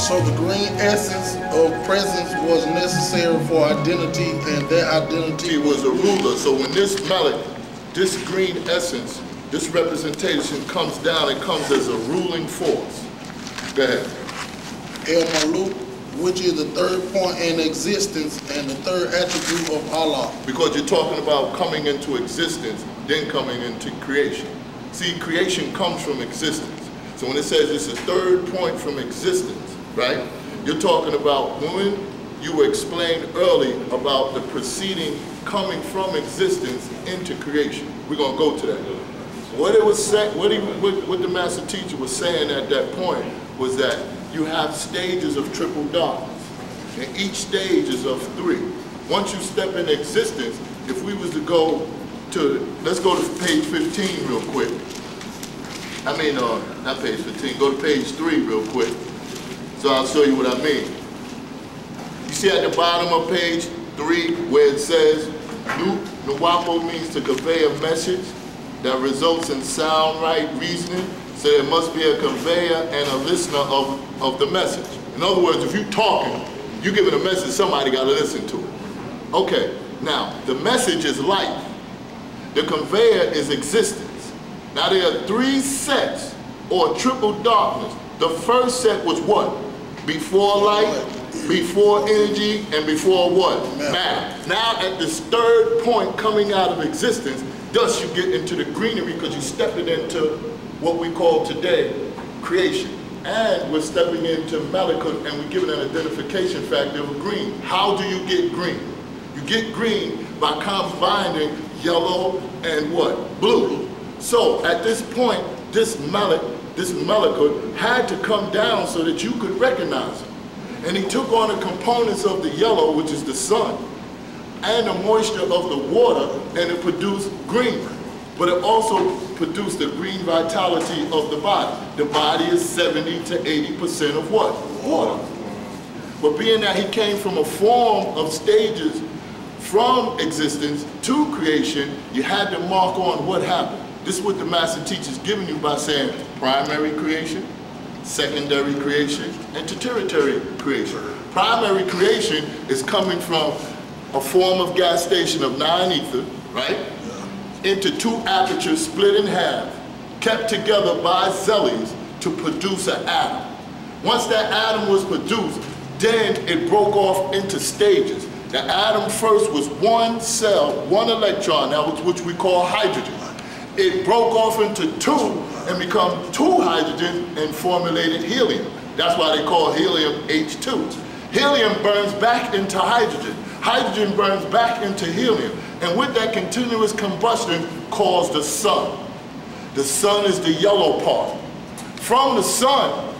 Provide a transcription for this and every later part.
So the green essence of presence was necessary for identity, and that identity He was a ruler. So when this mallet, this green essence, this representation comes down, it comes as a ruling force. Go ahead. El Maluk, which is the third point in existence and the third attribute of Allah. Because you're talking about coming into existence, then coming into creation. See, creation comes from existence. So when it says it's a third point from existence, right? You're talking about when you explained early about the preceding coming from existence into creation. We're going to go to that. What it was saying, what the master teacher was saying at that point was that you have stages of triple darkness, and each stage is of 3. Once you step in existence, if we was to go to, let's go to page 15 real quick. I mean, not page 15, go to page 3 real quick. So I'll show you what I mean. You see at the bottom of page 3 where it says, Nuwapo means to convey a message that results in sound right reasoning. So there must be a conveyor and a listener of the message. In other words, if you're talking, you're giving a message, somebody got to listen to it. Okay, now the message is life. The conveyor is existence. Now there are 3 sets or triple darkness. The first set was what? Before light, before energy, and before what? Matter. Now at this third point coming out of existence, thus you get into the greenery because you're stepping into what we call today creation. And we're stepping into Malakut and we're giving an identification factor of green. How do you get green? You get green by combining yellow and what? Blue. So at this point, this Malakut had to come down so that you could recognize it. And he took on the components of the yellow, which is the sun, and the moisture of the water, and it produced green. But it also produced the green vitality of the body. The body is 70 to 80% of what? Water. But being that he came from a form of stages from existence to creation, you had to mark on what happened. This is what the master teacher is giving you by saying primary creation, secondary creation, and tertiary creation. Primary creation is coming from a form of gas station of 9 ether, right? Into 2 apertures split in half, kept together by zelis to produce an atom. Once that atom was produced, then it broke off into stages. The atom first was 1 cell, 1 electron, that was which we call hydrogen. It broke off into 2 and become 2 hydrogens and formulated helium. That's why they call helium H2. Helium burns back into hydrogen. Hydrogen burns back into helium. And with that continuous combustion caused the sun. The sun is the yellow part. From the sun,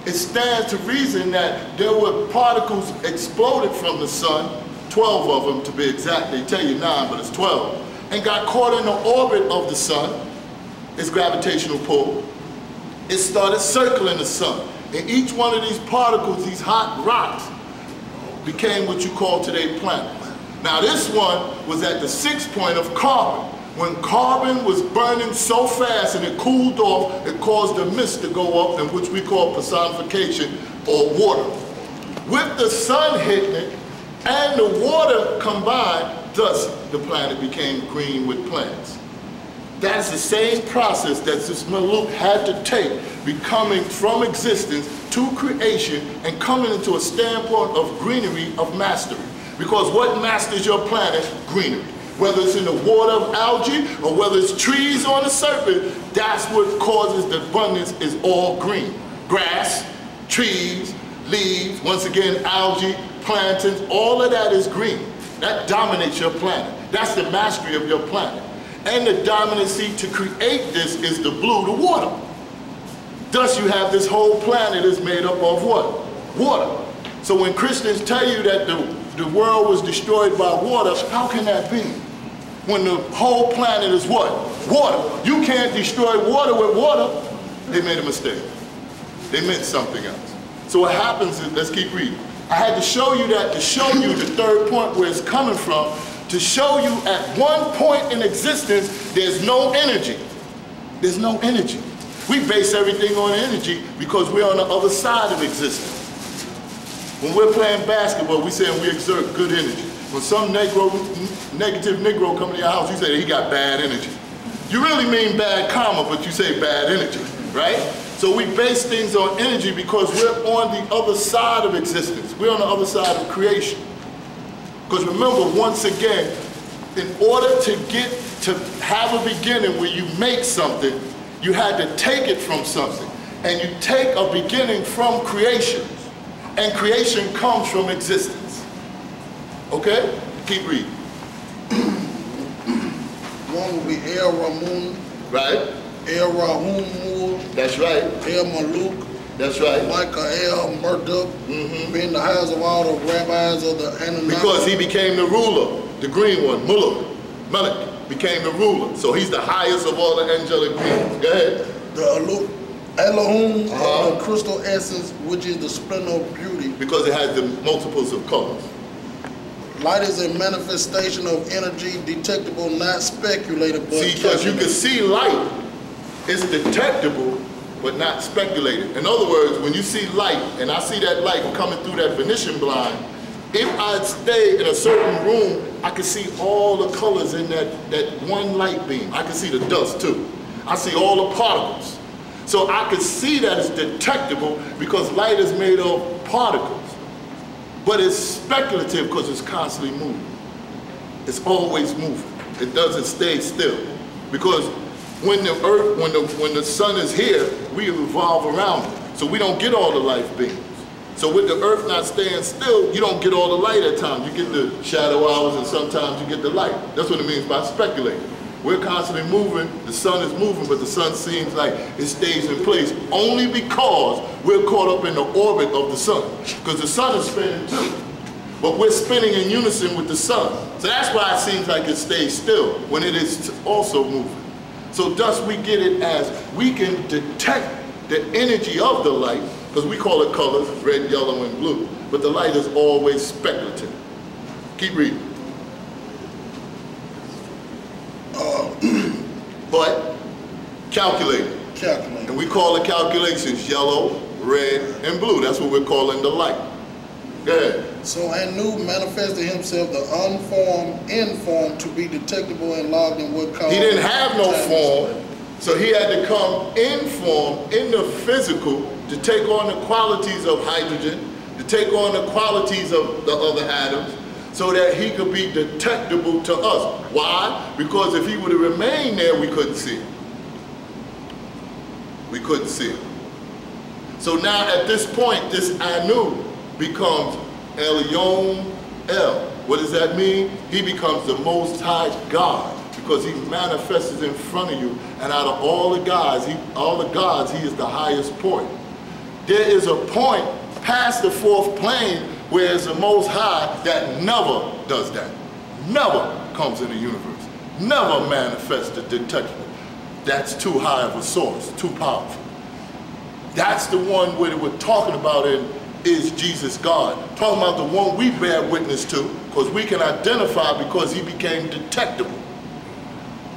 it stands to reason that there were particles exploded from the sun, 12 of them to be exact. They tell you 9, but it's 12. And got caught in the orbit of the sun, its gravitational pull. It started circling the sun. And each one of these particles, these hot rocks, became what you call today planets. Now this one was at the 6th point of carbon. When carbon was burning so fast and it cooled off, it caused the mist to go up, and which we call personification or water. With the sun hitting it and the water combined, thus the planet became green with plants. That's the same process that this Maluk had to take, becoming from existence to creation and coming into a standpoint of greenery, of mastery. Because what masters your planet? Greenery. Whether it's in the water of algae or whether it's trees on the surface, that's what causes the abundance is all green. Grass, trees, leaves, once again algae, plantains, all of that is green. That dominates your planet. That's the mastery of your planet. And the dominancy to create this is the blue, the water. Thus you have this whole planet is made up of what? Water. So when Christians tell you that the world was destroyed by water, how can that be? When the whole planet is what? Water. You can't destroy water with water. They made a mistake. They meant something else. So what happens is, let's keep reading. I had to show you that, to show you the third point where it's coming from, to show you at one point in existence, there's no energy. There's no energy. We base everything on energy because we're on the other side of existence. When we're playing basketball, we saying we exert good energy. When some negative Negro come to your house, you say he got bad energy. You really mean bad karma, but you say bad energy, right? So we base things on energy because we're on the other side of existence. We're on the other side of creation. Because remember, once again, in order to get to have a beginning where you make something, you had to take it from something. And you take a beginning from creation. And creation comes from existence. Okay? Keep reading. One will be El Ramun, Right? El Rahum, That's right. El Maluk, That's right. Michael Marduk, being the highest of all the rabbis of the Anunnaki. Because he became the ruler, the green one, Melech, became the ruler. So he's the highest of all the angelic beings. Go ahead. The Elohim, the crystal essence, which is the splendor of beauty. Because it has the multiples of colors. Light is a manifestation of energy, detectable, not speculated, but See, because you can see light, it's detectable, but not speculated. In other words, when you see light, and I see that light coming through that Venetian blind, if I stay in a certain room, I can see all the colors in that one light beam. I can see the dust too. I see all the particles. So I can see that it's detectable because light is made of particles. But it's speculative because it's constantly moving. It's always moving. It doesn't stay still. Because when the earth, when the sun is here, we revolve around it. So we don't get all the light beams. So with the earth not staying still, you don't get all the light at times. You get the shadow hours and sometimes you get the light. That's what it means by speculating. We're constantly moving, the sun is moving, but the sun seems like it stays in place only because we're caught up in the orbit of the sun. Because the sun is spinning too. But we're spinning in unison with the sun. So that's why it seems like it stays still when it is also moving. So thus we get it as we can detect the energy of the light, because we call it colors, red, yellow, and blue. But the light is always speculative. Keep reading. But calculated. calculated. And we call the calculations yellow, red, and blue. That's what we're calling the light. Go ahead. So Anu manifested himself, the unformed, in form, to be detectable and logged in what called. He didn't have no form, so he had to come in form, in the physical, to take on the qualities of hydrogen, to take on the qualities of the other atoms, so that he could be detectable to us. Why? Because if he would have remained there, we couldn't see him. We couldn't see him. So now at this point, this Anu becomes Elyon El. What does that mean? He becomes the Most High God because he manifests in front of you, and out of all the gods, he is the highest point. There is a point past the fourth plane where it's the Most High that never does that. Never comes in the universe. Never manifests the detectable. That's too high of a source, too powerful. That's the one where we're talking about in is Jesus God. Talking about the one we bear witness to, because we can identify because he became detectable.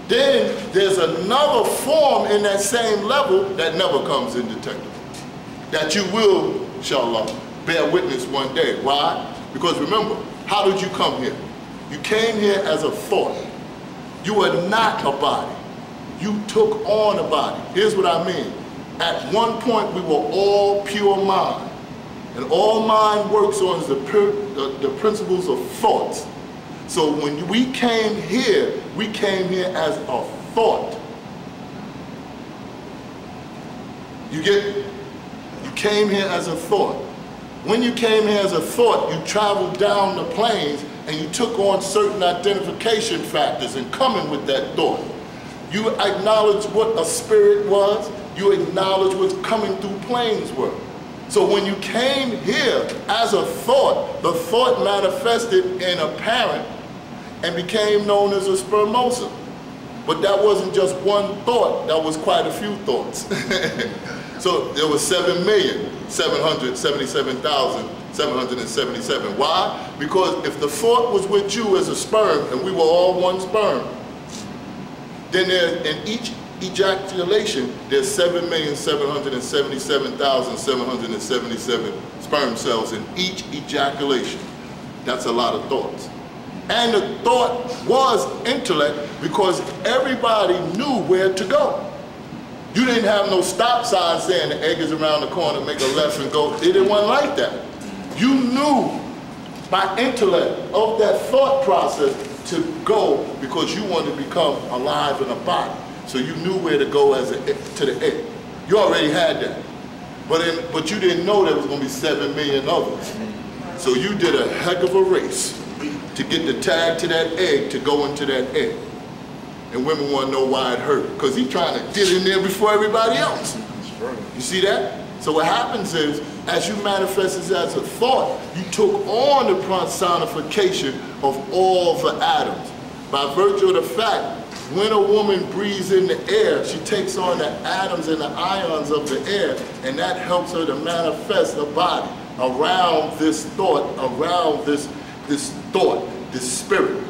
Then there's another form in that same level that never comes in detectable. That you will, inshallah, bear witness one day. Why? Because remember, how did you come here? You came here as a thought. You are not a body. You took on a body. Here's what I mean. At one point, we were all pure mind. And all mind works on is the principles of thoughts. So when we came here as a thought. You get it? You came here as a thought. When you came here as a thought, you traveled down the planes and you took on certain identification factors and coming with that thought. You acknowledge what a spirit was. You acknowledge what coming through planes were. So when you came here as a thought, the thought manifested in a parent and became known as a spermosa. But that wasn't just one thought, that was quite a few thoughts. So there was 7,777,777. Why? Because if the thought was with you as a sperm, and we were all one sperm, then in each ejaculation, there's 7,777,777 sperm cells in each ejaculation. That's a lot of thoughts. And the thought was intellect because everybody knew where to go. You didn't have no stop sign saying the egg is around the corner, make a left and go. It wasn't like that. You knew by intellect of that thought process to go because you wanted to become alive in a body. So you knew where to go to the egg. You already had that. But you didn't know there was going to be 7 million others. So you did a heck of a race to get the tag to that egg to go into that egg. And women want to know why it hurt. Because he's trying to get in there before everybody else. You see that? So what happens is, as you manifest this as a thought, you took on the personification of all the atoms. By virtue of the fact, when a woman breathes in the air, she takes on the atoms and the ions of the air, and that helps her to manifest the body around this thought, around this thought, this spirit.